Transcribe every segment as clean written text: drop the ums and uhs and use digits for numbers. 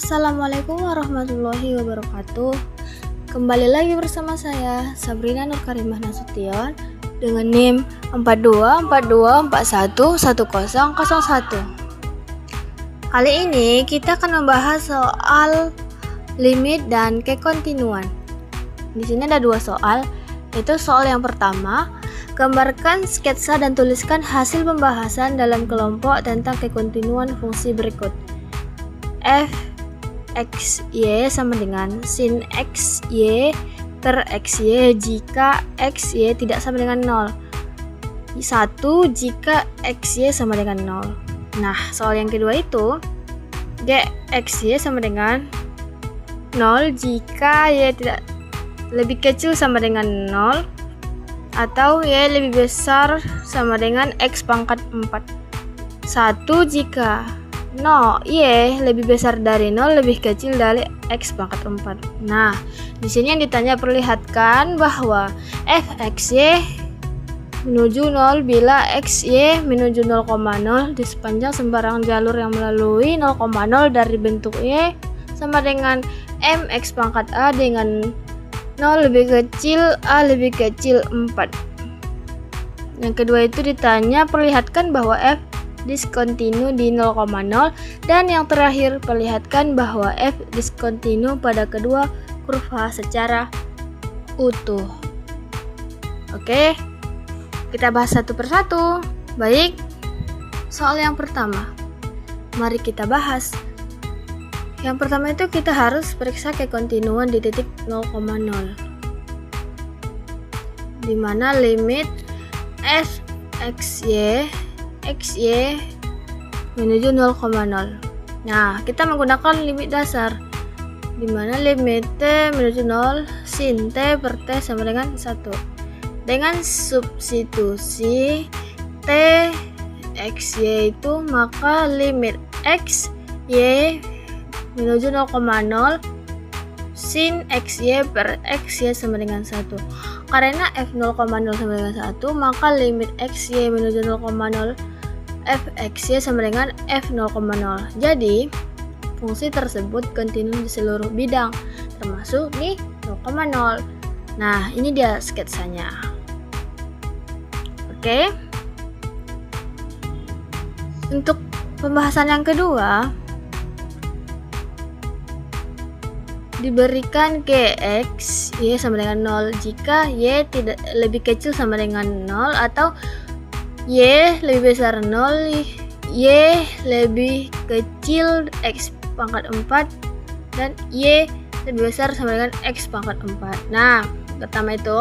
Assalamualaikum warahmatullahi wabarakatuh. Kembali lagi bersama saya Sabrina Nur Karimah Nasution dengan NIM 4242411001. Kali ini kita akan membahas soal limit dan kekontinuan. Di sini ada dua soal, yaitu soal yang pertama, gambarkan, sketsa, dan tuliskan hasil pembahasan dalam kelompok tentang kekontinuan fungsi berikut. F X Y sama dengan sin X Y per X Y jika X Y tidak sama dengan 0. 1 jika X Y sama dengan 0. Nah, soal yang kedua itu G X Y sama dengan 0 jika Y tidak lebih kecil sama dengan 0 atau Y lebih besar sama dengan X pangkat 4. 1 jika Y lebih besar dari 0 lebih kecil dari X pangkat 4. Nah, di sini yang ditanya perlihatkan bahwa Fxy menuju 0 bila Xy menuju 0,0 di sepanjang sembarang jalur yang melalui 0,0 dari bentuk Y sama dengan Mx pangkat A dengan 0 lebih kecil A lebih kecil 4. Yang kedua itu ditanya perlihatkan bahwa F diskontinu di 0,0 dan yang terakhir perlihatkan bahwa F diskontinu pada kedua kurva secara utuh. Oke, kita bahas satu persatu. Baik, soal yang pertama, mari kita bahas. Yang pertama itu kita harus periksa kekontinuan di titik 0,0, di mana limit Fxy Xy menuju 0,0. Nah, kita menggunakan limit dasar di mana limit T menuju 0 sin T per T sama dengan 1. Dengan substitusi T Xy itu maka limit Xy menuju 0,0 sin Xy per Xy sama dengan 1. Karena F 0,0 sama dengan 1, maka limit Xy menuju 0,0 Fxy sama dengan F 0,0. Jadi, fungsi tersebut kontinu di seluruh bidang, termasuk di 0,0. Nah, ini dia sketsanya. Oke. Untuk pembahasan yang kedua, diberikan X Y sama dengan 0 jika Y tidak lebih kecil sama dengan 0 atau Y lebih besar 0, Y lebih kecil X pangkat 4 dan Y lebih besar sama dengan X pangkat 4. Nah, pertama itu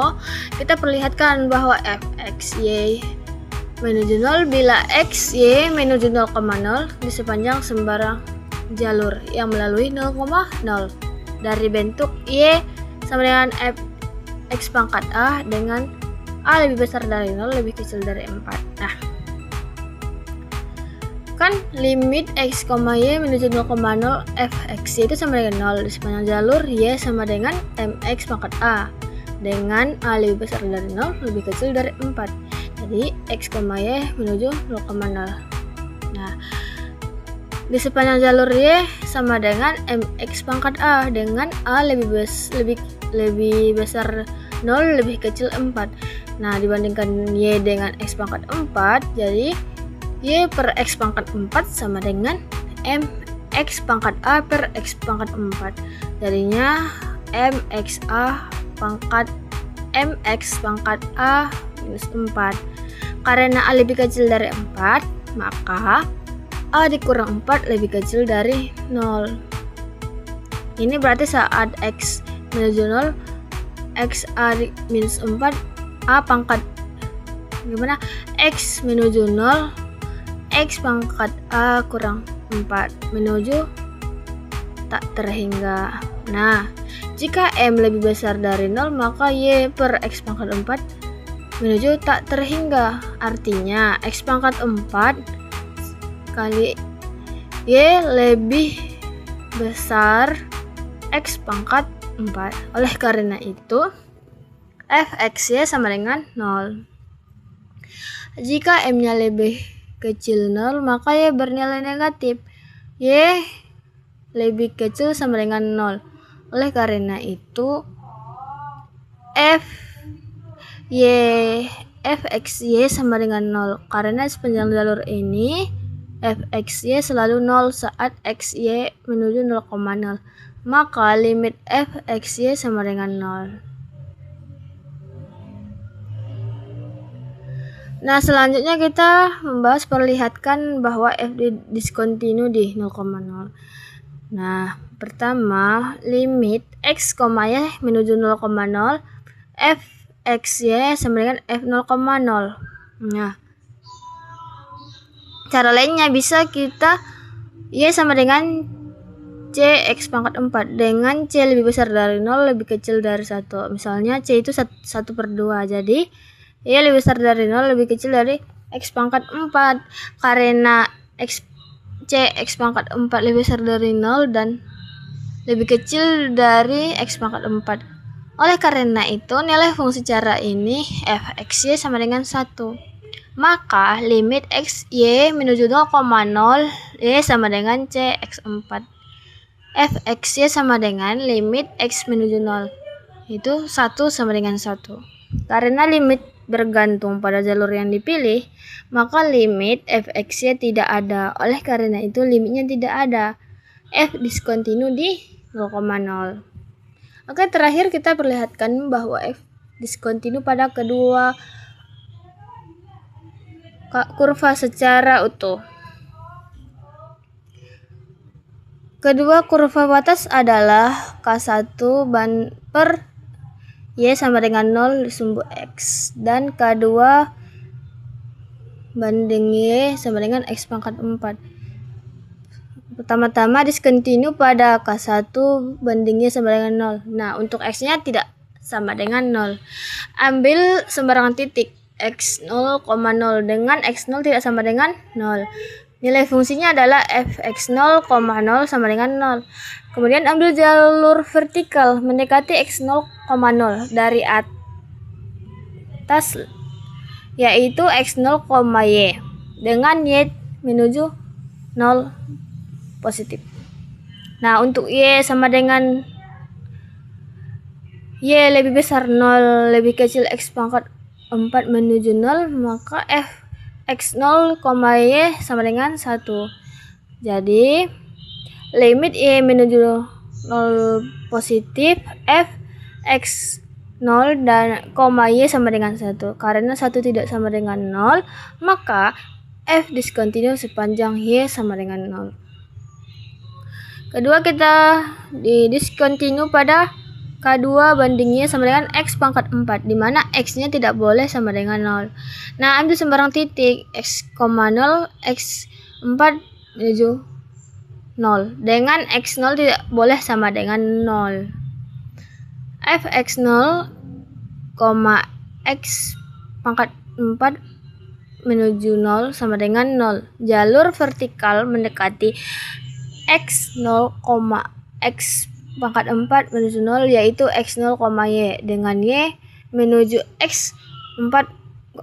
kita perlihatkan bahwa Fxy menuju 0 bila Xy menuju 0,0 di sepanjang sembarang jalur yang melalui 0,0 dari bentuk Y sama dengan X pangkat A dengan A lebih besar dari 0 lebih kecil dari 4. Nah, kan limit X, Y menuju 0,0 Fxy itu sama dengan 0 di sepanjang jalur Y sama dengan Mx pangkat A dengan A lebih besar dari 0 lebih kecil dari 4. Jadi X, Y menuju 0,0. Nah, di sepanjang jalur Y sama dengan Mx pangkat A dengan A lebih besar 0 lebih kecil 4. Nah, dibandingkan Y dengan X pangkat 4, jadi Y per X pangkat 4 sama dengan Mx pangkat A per X pangkat 4. Jadinya Mx pangkat A minus 4. Karena A lebih kecil dari 4, maka A dikurang 4 lebih kecil dari 0. Ini berarti saat X menuju 0, X A minus 4, A pangkat gimana? X menuju 0, X pangkat A kurang 4 menuju tak terhingga. Nah, jika M lebih besar dari 0, maka Y per X pangkat 4 menuju tak terhingga. Artinya, X pangkat 4 kali Y lebih besar X pangkat 4. Oleh karena itu, Fxy sama dengan 0. Jika M-nya lebih kecil 0, maka Y bernilai negatif. Y lebih kecil sama dengan 0. Oleh karena itu fxy sama dengan 0. Karena sepanjang jalur ini fxy selalu 0 saat xy menuju 0,0. Maka limit fxy sama dengan 0. Nah, selanjutnya kita membahas perlihatkan bahwa f diskontinu di 0,0. Nah, pertama, limit x, y menuju 0,0, fxy sama dengan f 0,0. Nah, cara lainnya bisa kita y sama dengan c x pangkat 4 dengan c lebih besar dari 0 lebih kecil dari 1. Misalnya c itu 1/2, jadi y lebih besar dari 0 lebih kecil dari x pangkat 4. Karena c x pangkat 4 lebih besar dari 0 dan lebih kecil dari x pangkat 4. Oleh karena itu nilai fungsi cara ini fxy sama dengan 1. Maka limit x y menuju 0,0 y sama dengan c x 4. fxy sama dengan limit x menuju 0 itu 1 sama dengan 1. Karena limit bergantung pada jalur yang dipilih, maka limit fxy tidak ada. Oleh karena itu limitnya tidak ada. F diskontinu di 0,0. Oke, terakhir kita perlihatkan bahwa f diskontinu pada kedua kurva secara utuh. Kedua kurva batas adalah K1 per y sama dengan 0 di sumbu x dan K2 banding y sama dengan x pangkat 4. Pertama-tama diskontinu pada K1 banding y sama dengan 0. Nah, untuk x-nya tidak sama dengan 0. Ambil sembarangan titik x 0,0 dengan x0 tidak sama dengan 0. Nilai fungsinya adalah fx 0,0 sama dengan 0. Kemudian ambil jalur vertikal mendekati x 0,0 dari atas, yaitu x0, y dengan y menuju 0 positif. Nah, untuk y sama dengan y lebih besar 0 lebih kecil x pangkat 4 menuju 0, maka f x0, y sama dengan 1. Jadi limit y menuju 0 positif f x0 dan y sama dengan 1. Karena 1 tidak sama dengan 0, maka f diskontinu sepanjang y sama dengan 0. Kedua, kita diskontinu pada K2 banding y sama dengan x pangkat 4, di mana x-nya tidak boleh sama dengan 0. Nah, ambil sembarang titik x, 0, x4 menuju 0 dengan x0 tidak boleh sama dengan 0. fx0, x pangkat 4 menuju 0 sama dengan 0. Jalur vertikal mendekati x0, x pangkat 4 menuju 0 yaitu x0, y dengan y menuju x 4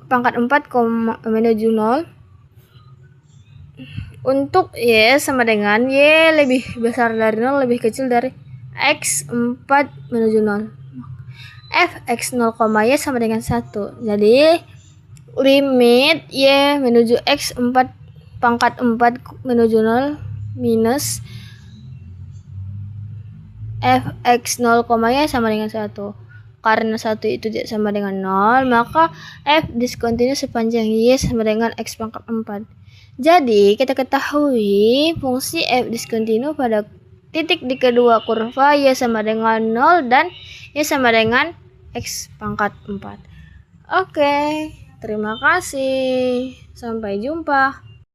pangkat 4, menuju 0. Untuk y sama dengan y lebih besar dari 0 lebih kecil dari x 4 menuju 0. fx0, y sama dengan 1. Jadi limit y menuju x 4 pangkat 4 menuju 0 minus fx0, y sama dengan 1. Karena 1 itu tidak sama dengan 0, maka f diskontinu sepanjang y sama dengan x pangkat 4. Jadi kita ketahui fungsi f diskontinu pada titik di kedua kurva y sama dengan 0 dan y sama dengan x pangkat 4. Oke, terima kasih. Sampai jumpa.